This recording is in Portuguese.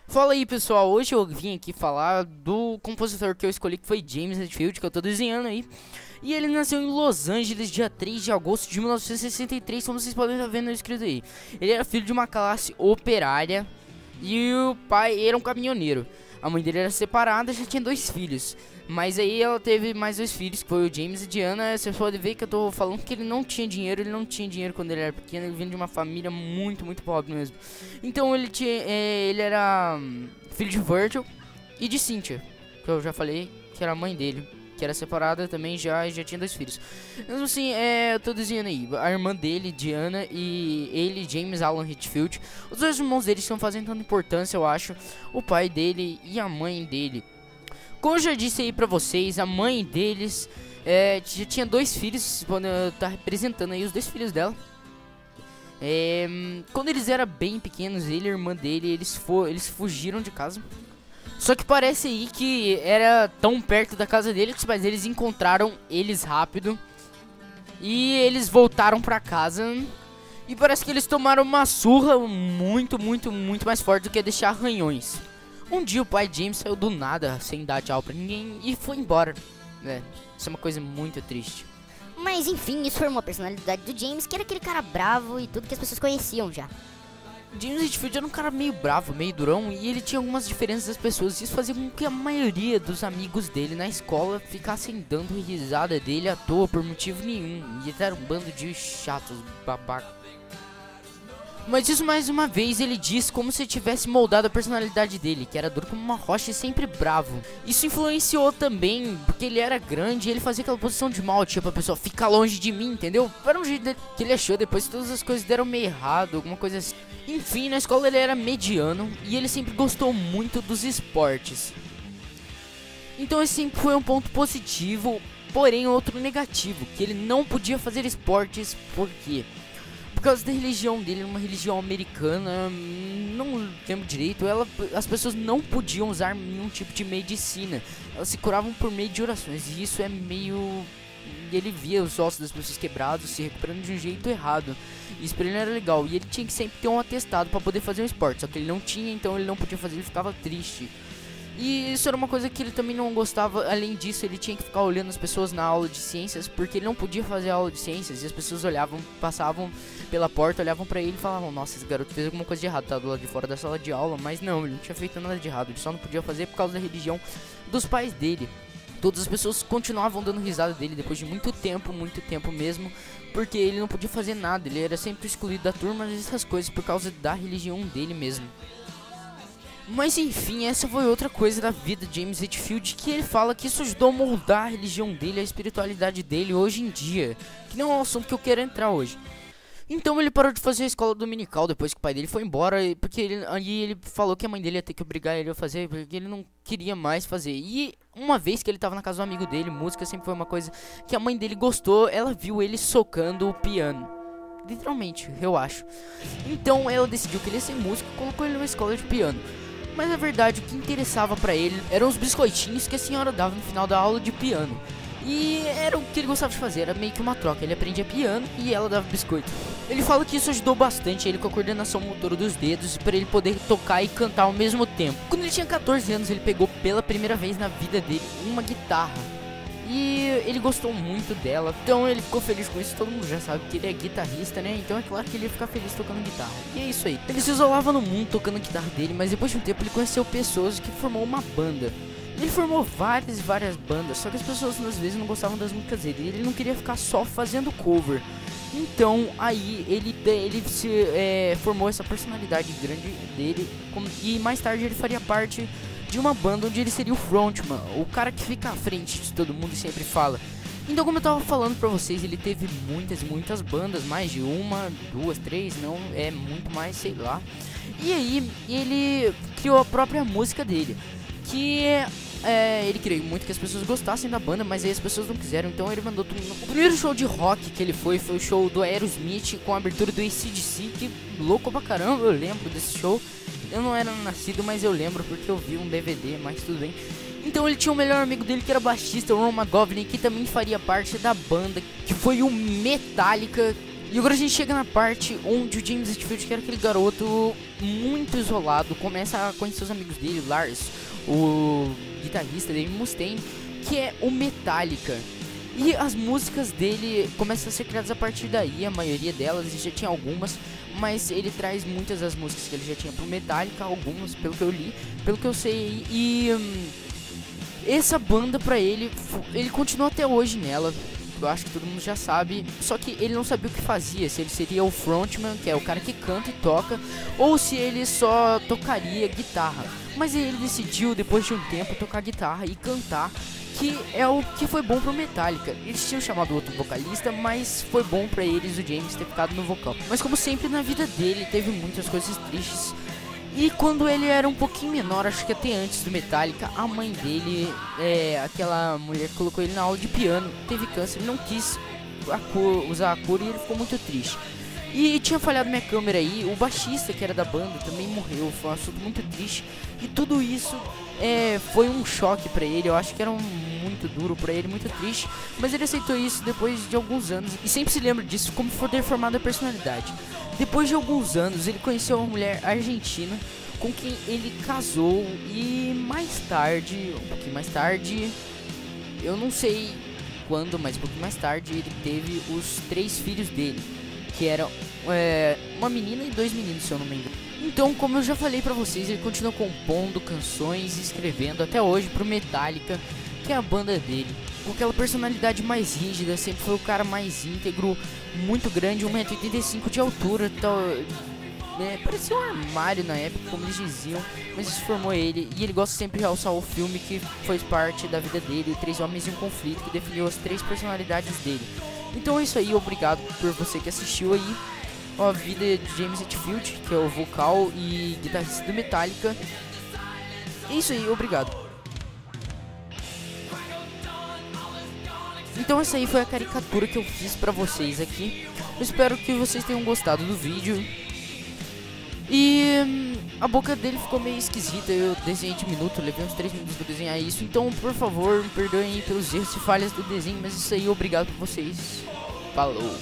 Fala aí, pessoal, hoje eu vim aqui falar do compositor que eu escolhi, que foi James Hetfield, que eu tô desenhando aí. E ele nasceu em Los Angeles, dia 3 de agosto de 1963, como vocês podem estar vendo escrito aí. Ele era filho de uma classe operária e o pai era um caminhoneiro. A mãe dele era separada, já tinha 2 filhos. Mas aí ela teve mais 2 filhos, que foi o James e Diana. Vocês podem ver que eu tô falando que ele não tinha dinheiro. Ele não tinha dinheiro quando ele era pequeno. Ele vinha de uma família muito pobre mesmo. Então ele era filho de Virgil e de Cynthia, que eu já falei, que era a mãe dele, que era separada também, já tinha 2 filhos. Mas assim, eu tô dizendo aí, a irmã dele, Diana, e ele, James Alan Hetfield. Os dois irmãos deles estão fazendo tanta importância, eu acho. O pai dele e a mãe dele. Como eu já disse aí pra vocês, a mãe deles já tinha 2 filhos. Vocês podem estar representando aí os 2 filhos dela. Quando eles eram bem pequenos, ele e a irmã dele, eles fugiram de casa. Só que parece aí que era tão perto da casa dele que os pais deles encontraram eles rápido. E eles voltaram pra casa. E parece que eles tomaram uma surra muito mais forte do que deixar arranhões. Um dia o pai James saiu do nada, sem dar tchau pra ninguém, e foi embora. Isso é uma coisa muito triste. Mas enfim, isso formou a personalidade do James, que era aquele cara bravo e tudo que as pessoas conheciam já. James Hetfield era um cara meio bravo, meio durão, e ele tinha algumas diferenças das pessoas. Isso fazia com que a maioria dos amigos dele na escola ficassem dando risada dele à toa por motivo nenhum. E ele era um bando de chatos, babaca. Mas isso mais uma vez ele diz como se tivesse moldado a personalidade dele, que era duro como uma rocha e sempre bravo. Isso influenciou também, porque ele era grande e ele fazia aquela posição de mal, tipo a pessoa fica longe de mim, entendeu? Era um jeito que ele achou depois que todas as coisas deram meio errado, alguma coisa assim. Enfim, na escola ele era mediano e ele sempre gostou muito dos esportes. Então esse sempre foi um ponto positivo, porém outro negativo, que ele não podia fazer esportes. Por quê? Por causa da religião dele, uma religião americana, não lembro direito, as pessoas não podiam usar nenhum tipo de medicina. Elas se curavam por meio de orações, e isso é meio... Ele via os ossos das pessoas quebrados, se recuperando de um jeito errado. Isso pra ele não era legal, e ele tinha que sempre ter um atestado pra poder fazer um esporte. Só que ele não tinha, então ele não podia fazer, ele ficava triste. E isso era uma coisa que ele também não gostava. Além disso, ele tinha que ficar olhando as pessoas na aula de ciências, porque ele não podia fazer aula de ciências. E as pessoas olhavam, passavam pela porta, olhavam pra ele e falavam: nossa, esse garoto fez alguma coisa de errado, tá do lado de fora da sala de aula. Mas não, ele não tinha feito nada de errado, ele só não podia fazer por causa da religião dos pais dele. Todas as pessoas continuavam dando risada dele depois de muito tempo mesmo, porque ele não podia fazer nada, ele era sempre excluído da turma, essas coisas por causa da religião dele mesmo. Mas enfim, essa foi outra coisa da vida de James Hetfield, que ele fala que isso ajudou a moldar a religião dele, a espiritualidade dele hoje em dia, que não é um assunto que eu quero entrar hoje. Então ele parou de fazer a escola dominical depois que o pai dele foi embora, porque ele falou que a mãe dele ia ter que obrigar ele a fazer, porque ele não queria mais fazer. E uma vez que ele tava na casa do amigo dele, música sempre foi uma coisa que a mãe dele gostou, ela viu ele socando o piano. Literalmente, eu acho. Então ela decidiu que ele ia ser músico e colocou ele numa escola de piano. Mas na verdade o que interessava pra ele eram os biscoitinhos que a senhora dava no final da aula de piano. E era o que ele gostava de fazer, era meio que uma troca. Ele aprendia piano e ela dava biscoito. Ele fala que isso ajudou bastante ele com a coordenação motora dos dedos, para ele poder tocar e cantar ao mesmo tempo. Quando ele tinha 14 anos, ele pegou pela primeira vez na vida dele uma guitarra. E ele gostou muito dela, então ele ficou feliz com isso. Todo mundo já sabe que ele é guitarrista, né? Então é claro que ele ia ficar feliz tocando guitarra. E é isso aí. Ele se isolava no mundo tocando a guitarra dele, mas depois de um tempo ele conheceu pessoas que formou uma banda. Ele formou várias bandas, só que as pessoas às vezes não gostavam das músicas dele. Ele não queria ficar só fazendo cover. Então aí ele formou essa personalidade grande dele, e mais tarde ele faria parte de uma banda onde ele seria o frontman, o cara que fica à frente de todo mundo e sempre fala. Então, como eu tava falando pra vocês, ele teve muitas bandas, mais de uma, duas, três, não, é muito mais, sei lá. E aí ele criou a própria música dele, que ele queria muito que as pessoas gostassem da banda, mas aí as pessoas não quiseram, então ele mandou todo mundo. O primeiro show de rock que ele foi o show do Aerosmith com a abertura do AC/DC, que louco pra caramba, eu lembro desse show. Eu não era nascido, mas eu lembro porque eu vi um DVD, mas tudo bem. Então ele tinha um melhor amigo dele que era baixista, o Ron McGovney, que também faria parte da banda, que foi o Metallica, E agora a gente chega na parte onde o James Hetfield, que era aquele garoto muito isolado, começa a conhecer os amigos dele, Lars, o guitarrista dele, Mustaine, que é o Metallica. E as músicas dele começam a ser criadas a partir daí, a maioria delas, ele já tinha algumas, mas ele traz muitas das músicas que ele já tinha pro Metallica, algumas, pelo que eu li, pelo que eu sei, e essa banda pra ele continua até hoje nela. Eu acho que todo mundo já sabe, só que ele não sabia o que fazia, se ele seria o frontman, que é o cara que canta e toca, ou se ele só tocaria guitarra. Mas ele decidiu, depois de um tempo, tocar guitarra e cantar, que é o que foi bom pro Metallica. Eles tinham chamado outro vocalista, mas foi bom pra eles o James ter ficado no vocal. Mas como sempre na vida dele, teve muitas coisas tristes. E quando ele era um pouquinho menor, acho que até antes do Metallica, a mãe dele, aquela mulher que colocou ele na aula de piano, teve câncer, ele não quis usar a cura e ele ficou muito triste. E tinha falhado minha câmera aí, o baixista que era da banda também morreu, foi um assunto muito triste. E tudo isso foi um choque pra ele, eu acho que era muito duro pra ele, muito triste. Mas ele aceitou isso depois de alguns anos e sempre se lembra disso como foi deformada a personalidade. Depois de alguns anos, ele conheceu uma mulher argentina com quem ele casou e mais tarde, um pouquinho mais tarde, eu não sei quando, mas um pouquinho mais tarde, ele teve os 3 filhos dele, que eram uma menina e 2 meninos, se eu não me engano. Então, como eu já falei pra vocês, ele continua compondo canções e escrevendo até hoje pro Metallica, que é a banda dele. Com aquela personalidade mais rígida, sempre foi o cara mais íntegro, muito grande, 1,85 m de altura, tal, parecia um armário na época, como eles diziam, mas isso formou ele. E ele gosta sempre de realçar o filme que fez parte da vida dele, 3 Homens em um Conflito, que definiu as 3 personalidades dele. Então é isso aí, obrigado por você que assistiu aí a vida de James Hetfield, que é o vocal e guitarrista do Metallica. É isso aí, obrigado. Então essa aí foi a caricatura que eu fiz pra vocês aqui. Eu espero que vocês tenham gostado do vídeo. E a boca dele ficou meio esquisita, eu desenhei de minuto, levei uns 3 minutos pra desenhar isso. Então, por favor, me perdoem pelos erros e falhas do desenho, mas isso aí, obrigado por vocês. Falou!